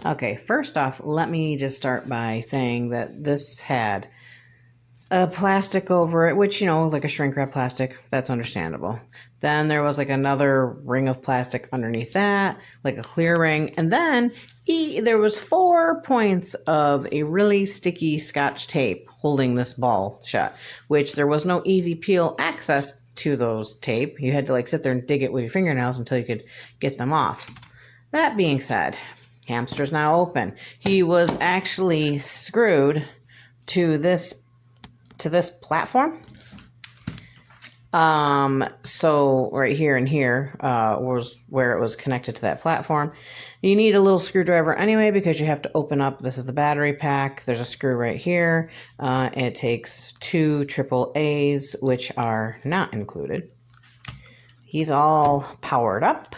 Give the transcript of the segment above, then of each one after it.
Okay, first off, let me just start by saying that this had a plastic over it, which, you know, like a shrink wrap plastic, that's understandable. Then there was like another ring of plastic underneath that, like a clear ring. And then there was 4 points of a really sticky Scotch tape holding this ball shut, which there was no easy peel access to those tape. You had to like sit there and dig it with your fingernails until you could get them off. That being said, Hamster's now open. He was actually screwed to this platform. So right here and here was where it was connected to that platform. You need a little screwdriver anyway because you have to open up. This is the battery pack. There's a screw right here. It takes 2 AAAs, which are not included. He's all powered up.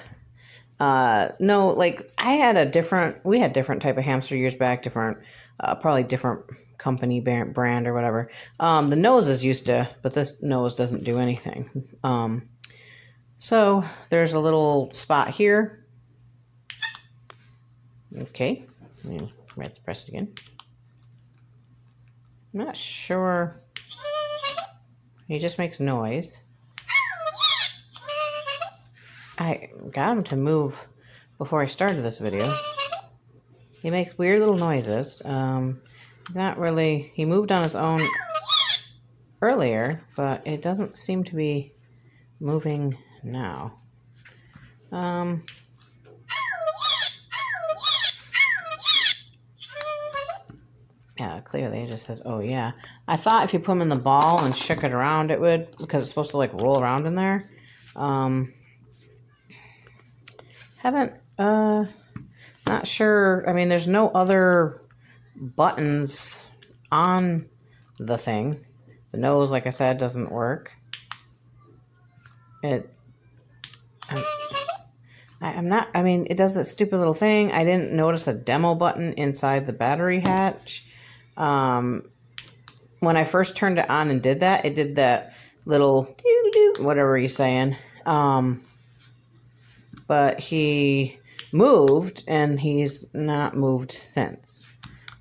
No, like we had different type of hamster years back, probably different company brand or whatever. The noses used to, but this nose doesn't do anything. So there's a little spot here. Okay, let's press it again. I'm not sure. He just makes noise. I got him to move before I started this video. He makes weird little noises. Not really. He moved on his own earlier, but it doesn't seem to be moving now. Yeah, clearly it just says, oh yeah. I thought if you put him in the ball and shook it around, it would, because it's supposed to like roll around in there. Not sure. I mean, there's no other buttons on the thing. The nose, like I said, doesn't work. It does that stupid little thing. I didn't notice a demo button inside the battery hatch. When I first turned it on and did that, it did that little whatever you're saying. But he moved, and he's not moved since.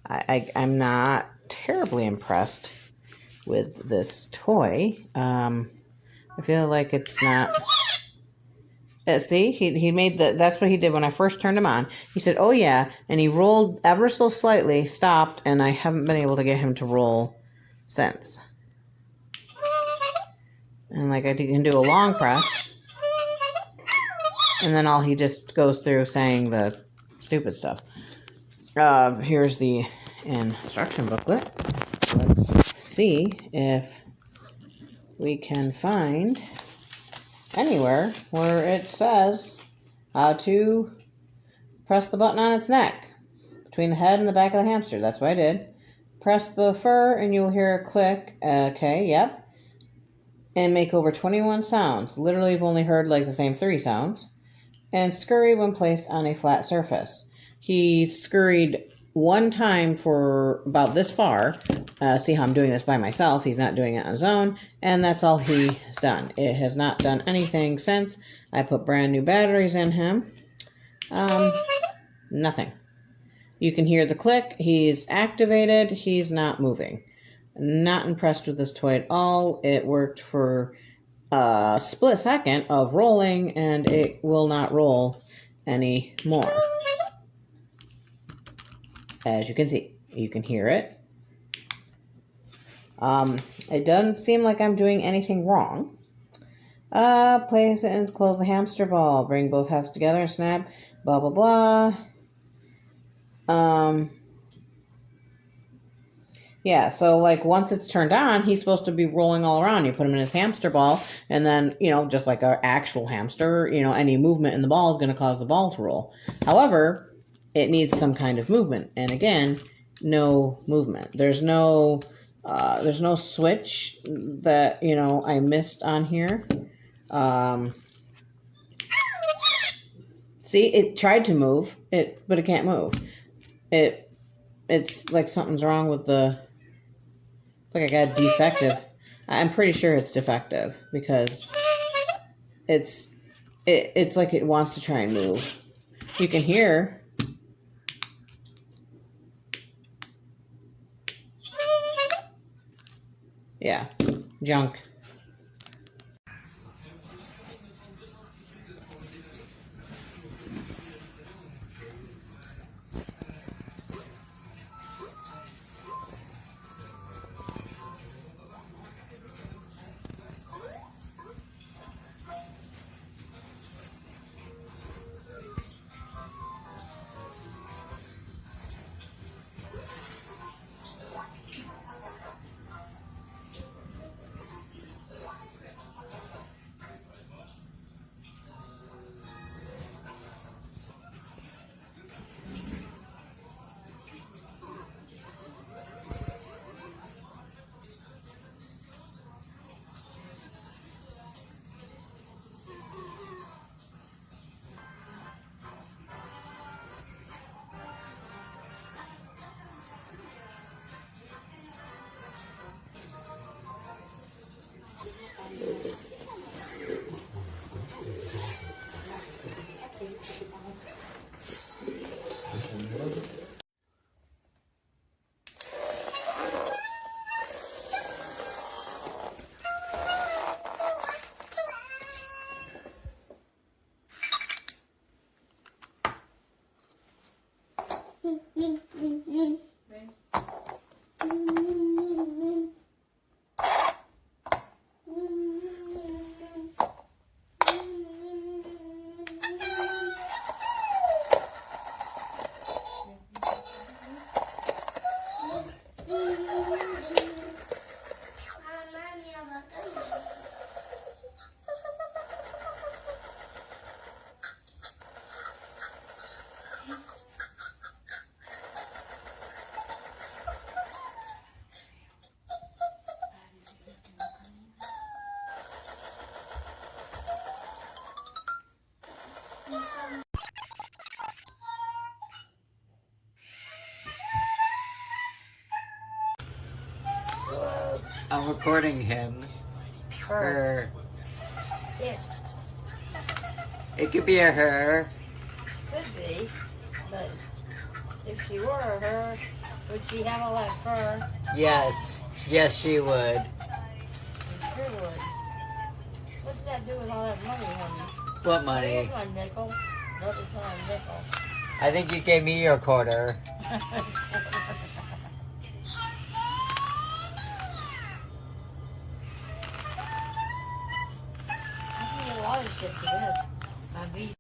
I'm not terribly impressed with this toy. I feel like it's not... see, he made that's what he did when I first turned him on. He said, oh yeah, and he rolled ever so slightly, stopped, and I haven't been able to get him to roll since. And like I can do a long press. And then he just goes through saying the stupid stuff. Here's the instruction booklet. Let's see if we can find anywhere where it says how to press the button on its neck between the head and the back of the hamster. That's what I did. Press the fur and you'll hear a click. Okay, yep. And make over 21 sounds. Literally, you've only heard like the same 3 sounds. And scurry when placed on a flat surface. He scurried 1 time for about this far. See how I'm doing this by myself. He's not doing it on his own. And that's all he has done. It has not done anything since. I put brand new batteries in him. Nothing. You can hear the click. He's activated. He's not moving. Not impressed with this toy at all. It worked for a split second of rolling, and it will not roll anymore. As you can see, you can hear it. It doesn't seem like I'm doing anything wrong. Place it and close the hamster ball. Bring both halves together and snap. Blah, blah, blah. Yeah, so like once it's turned on, he's supposed to be rolling all around. You put him in his hamster ball, and then, you know, just like our actual hamster, you know, any movement in the ball is going to cause the ball to roll. However, it needs some kind of movement. And again, no movement. There's no switch that, you know, I missed on here. See, it tried to move, but it can't move. It's like something's wrong with it's like I got defective. I'm pretty sure it's defective because it's like it wants to try and move. You can hear Yeah, junk. I'm recording him. Her. Yeah, It could be a her. could be, but if she were a her, would she have all that fur? Yes. Yes, she would. She sure would. What did that do with all that money, honey? What Here's money? my nickel. Nope, it's not a nickel. I think you gave me your quarter. I can get a lot of shit for this. My V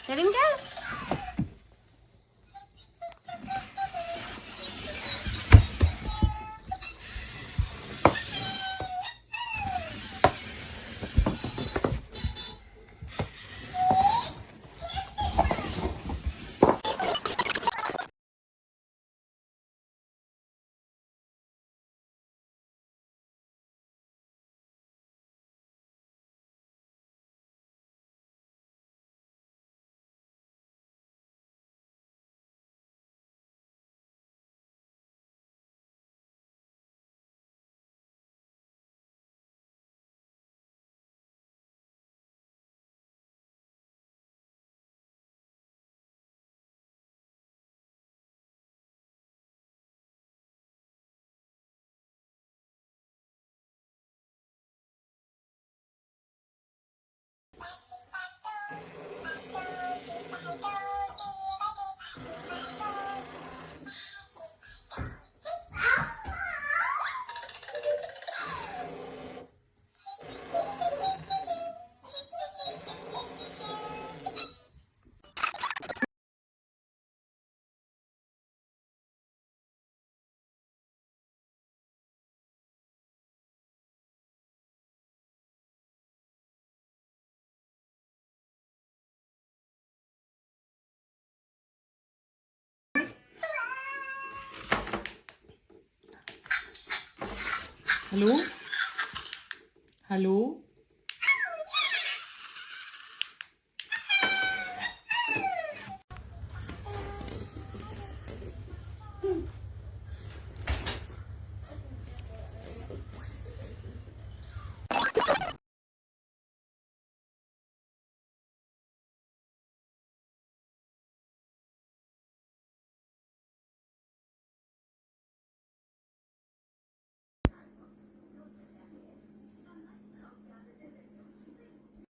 Let him go. Hallo? Hallo?